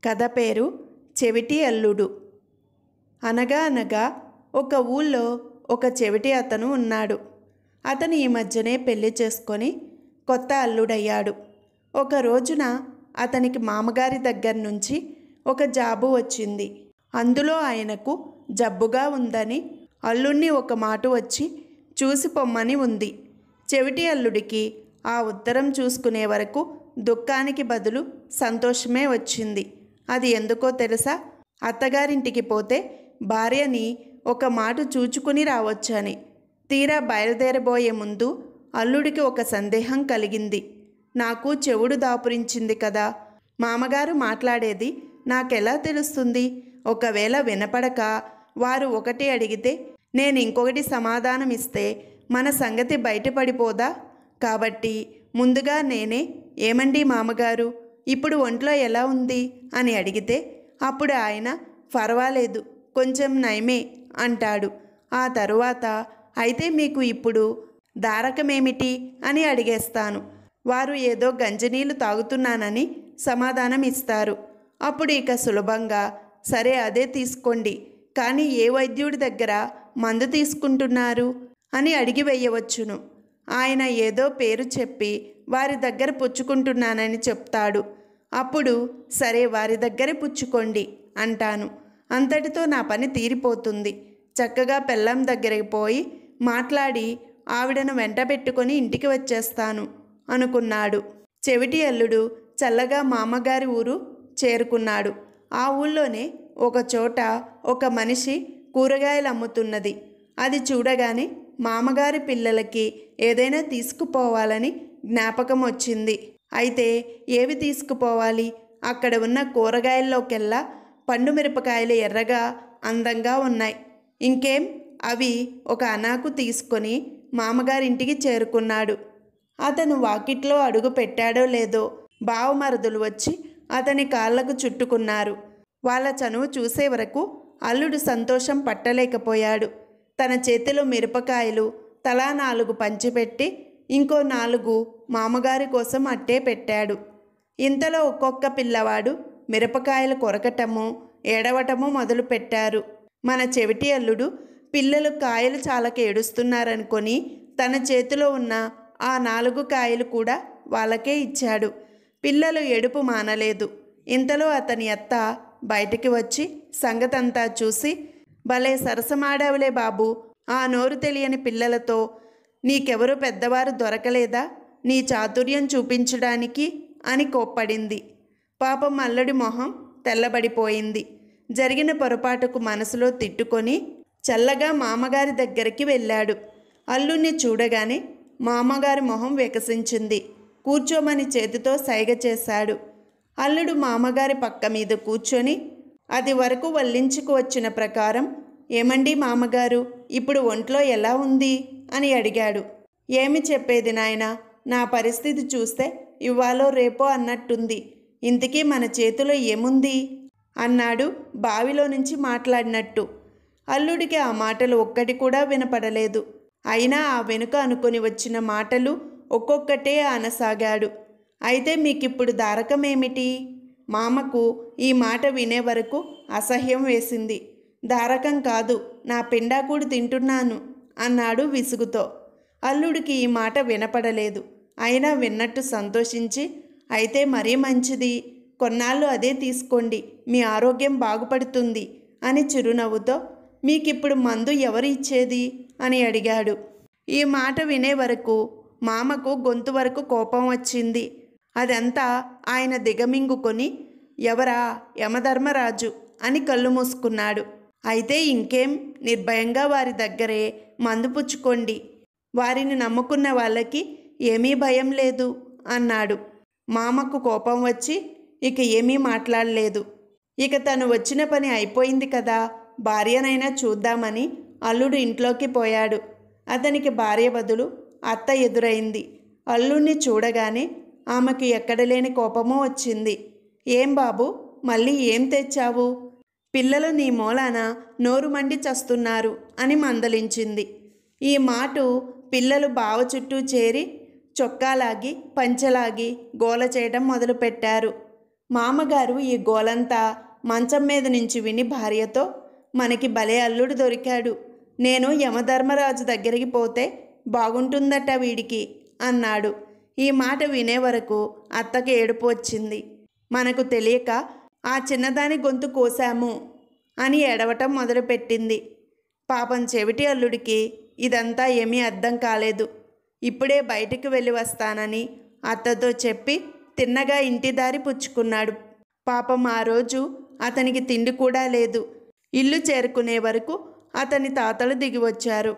కథ పేరు చెవిటి అల్లుడు. అనగా అనగా ఒక ఊళ్ళో ఒక చెవిటి అతను ఉన్నాడు. అతను ఈ మధ్యనే పెళ్లి చేసుకొని కొత్త అల్లుడయ్యాడు. ఒక రోజున అతనికి మామగారి దగ్గర నుంచి ఒక జాబు వచ్చింది. అందులో ఆయనకు జబ్బుగా ఉందని అల్లుణ్ణి ఒక మాట వచ్చి చూసి పొమ్మని ఉంది. చెవిటి అల్లుడికి ఆ ఉత్తరం చూసుకునే వరకు దుఃఖానికి బదులు సంతోషమే వచ్చింది. అది ఎందుకో తెలుసా? అత్తగారింటికి పోతే భార్యని ఒక మాట చూచుకుని రావచ్చని. తీరా బయలుదేరబోయే ముందు అల్లుడికి ఒక సందేహం కలిగింది. నాకు చెవుడు దాపురించింది కదా, మామగారు మాట్లాడేది నాకెలా తెలుస్తుంది? ఒకవేళ వినపడక వారు ఒకటి అడిగితే నేను ఇంకొకటి సమాధానం ఇస్తే మన సంగతి బయటపడిపోదా? కాబట్టి ముందుగా నేనే, ఏమండి మామగారు, ఇప్పుడు ఒంట్లో ఎలా ఉంది అని అడిగితే అప్పుడు ఆయన పర్వాలేదు, కొంచెం నయమే అంటాడు. ఆ తరువాత అయితే మీకు ఇప్పుడు దారకమేమిటి అని అడిగేస్తాను. వారు ఏదో గంజినీళ్ళు తాగుతున్నానని సమాధానం ఇస్తారు. అప్పుడు ఇక సులభంగా సరే అదే తీసుకోండి, కానీ ఏ వైద్యుడి దగ్గర మందు తీసుకుంటున్నారు అని అడిగి వేయవచ్చును. ఆయన ఏదో పేరు చెప్పి వారి దగ్గర పుచ్చుకుంటున్నానని చెప్తాడు. అప్పుడు సరే వారి దగ్గరే పుచ్చుకోండి అంటాను. అంతటితో నా పని తీరిపోతుంది. చక్కగా పెళ్ళాం దగ్గరికి పోయి మాట్లాడి ఆవిడను వెంట పెట్టుకొని ఇంటికి వచ్చేస్తాను అనుకున్నాడు. చెవిటి అల్లుడు చల్లగా మామగారి ఊరు చేరుకున్నాడు. ఆ ఊళ్ళోనే ఒక చోట ఒక మనిషి కూరగాయలు అమ్ముతున్నది. అది చూడగానే మామగారి పిల్లలకి ఏదైనా తీసుకుపోవాలని జ్ఞాపకం వచ్చింది. అయితే ఏవి తీసుకుపోవాలి? అక్కడ ఉన్న కూరగాయల్లోకెల్లా పండు మిరపకాయలు ఎర్రగా అందంగా ఉన్నాయి. ఇంకేం, అవి ఒక అనాకు తీసుకొని మామగారింటికి చేరుకున్నాడు. అతను వాకిట్లో అడుగు పెట్టాడో లేదో బావమరుదులు వచ్చి అతని కాళ్లకు చుట్టుకున్నారు. వాళ్ళ చనువు చూసే వరకు అల్లుడు సంతోషం పట్టలేకపోయాడు. తన చేతిలో మిరపకాయలు తలా 4 పంచిపెట్టి ఇంకో 4 మామగారి కోసం అట్టే పెట్టాడు. ఇంతలో ఒక్కొక్క పిల్లవాడు మిరపకాయలు కొరకటము, ఏడవటము మొదలుపెట్టారు. మన చెవిటి అల్లుడు పిల్లలు కాయలు చాలక ఏడుస్తున్నారనుకొని తన చేతిలో ఉన్న ఆ 4 కాయలు కూడా వాళ్ళకే ఇచ్చాడు. పిల్లలు ఏడుపు మానలేదు. ఇంతలో అతని అత్త బయటికి వచ్చి సంగతంతా చూసి, భలే సరసమాడావులే బాబు, ఆ నోరు తెలియని పిల్లలతో నీకెవరు పెద్దవారు దొరకలేదా నీ చాతుర్యం చూపించడానికి అని కోప్పడింది. పాపం అల్లుడి మొహం తెల్లబడిపోయింది. జరిగిన పొరపాటుకు మనసులో తిట్టుకొని చల్లగా మామగారి దగ్గరికి వెళ్ళాడు. అల్లుణ్ణి చూడగానే మామగారి మొహం వికసించింది. కూర్చోమని చేతితో సైగ చేశాడు. అల్లుడు మామగారి పక్క మీద కూర్చొని అది వరకు వల్లించుకు వచ్చిన ప్రకారం, ఏమండి మామగారు, ఇప్పుడు ఒంట్లో ఎలా ఉంది అని అడిగాడు. ఏమి చెప్పేది నాయనా, నా పరిస్థితి చూస్తే ఇవాళో రేపో అన్నట్టుంది. ఇంతకీ మన చేతిలో ఏముంది అన్నాడు బావిలో నుంచి మాట్లాడినట్టు. అల్లుడికి ఆ మాటలు ఒక్కటి కూడా వినపడలేదు. అయినా ఆ వెనుక అనుకొని వచ్చిన మాటలు ఒక్కొక్కటే అనసాగాడు. అయితే మీకిప్పుడు దారకమేమిటి? మామకు ఈ మాట వినే వరకు అసహ్యం వేసింది. దారకం కాదు, నా పిండాకుడు తింటున్నాను అన్నాడు విసుగుతో. అల్లుడికి ఈ మాట వినపడలేదు. అయినా విన్నట్టు సంతోషించి, అయితే మరీ మంచిది, కొన్నాళ్ళు అదే తీసుకోండి, మీ ఆరోగ్యం బాగుపడుతుంది అని చిరునవ్వుతో, మీకిప్పుడు మందు ఎవరు ఇచ్చేది అని అడిగాడు. ఈ మాట వినే వరకు మామకు గొంతు వరకు కోపం వచ్చింది. అదంతా ఆయన దిగమింగుకొని, ఎవరా? యమధర్మరాజు అని కళ్ళు మూసుకున్నాడు. అయితే ఇంకేం, నిర్భయంగా వారి దగ్గరే మందు పుచ్చుకోండి, వారిని నమ్ముకున్న వాళ్ళకి ఏమీ భయం లేదు అన్నాడు. మామకు కోపం వచ్చి ఇక ఏమీ మాట్లాడలేదు. ఇక తను వచ్చిన పని అయిపోయింది కదా, భార్యనైనా చూద్దామని అల్లుడు ఇంట్లోకి పోయాడు. అతనికి భార్య బదులు అత్త ఎదురైంది. అల్లుణ్ణి చూడగానే ఆమెకు ఎక్కడలేని కోపమూ వచ్చింది. ఏం బాబు, మళ్ళీ ఏం తెచ్చావు? పిల్లలు నీ మూలాన నోరు మండి చస్తున్నారు అని మందలించింది. ఈ మాట పిల్లలు బావ చుట్టూ చేరి చొక్కాలాగి పంచలాగి గోల చేయడం మొదలుపెట్టారు. మామగారు ఈ గోలంతా మంచం మీద నుంచి విని భార్యతో, మనకి భలే అల్లుడు దొరికాడు, నేను యమధర్మరాజు దగ్గరికి పోతే బాగుంటుందట వీడికి అన్నాడు. ఈ మాట వినే వరకు అత్తకి ఏడుపు వచ్చింది. మనకు తెలియక ఆ చిన్నదాని గొంతు కోసాము అని ఏడవటం మొదలుపెట్టింది. పాపం చెవిటి అల్లుడికి ఇదంతా ఏమీ అర్థం కాలేదు. ఇప్పుడే బయటికి వెళ్ళి వస్తానని అత్తతో చెప్పి తిన్నగా ఇంటి దారి పుచ్చుకున్నాడు. పాపం ఆ రోజు అతనికి తిండి కూడా లేదు. ఇల్లు చేరుకునే వరకు అతని తాతలు దిగి వచ్చారు.